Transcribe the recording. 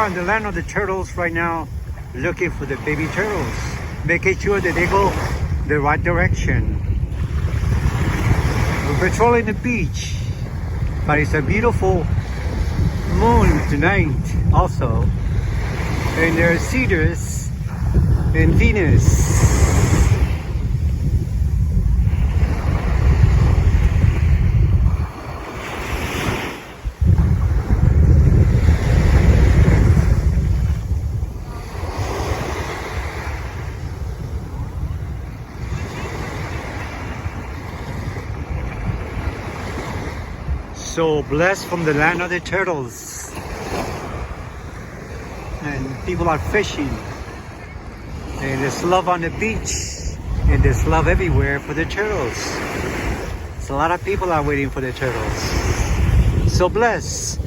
in the land of the turtles right now, looking for the baby turtles, making sure that they go the right direction. We're patrolling the beach, but it's a beautiful moon tonight also. And there are cedars and Venus. So blessed from the land of the turtles, and people are fishing, and there's love on the beach, and there's love everywhere for the turtles. So a lot of people are waiting for the turtles. So blessed.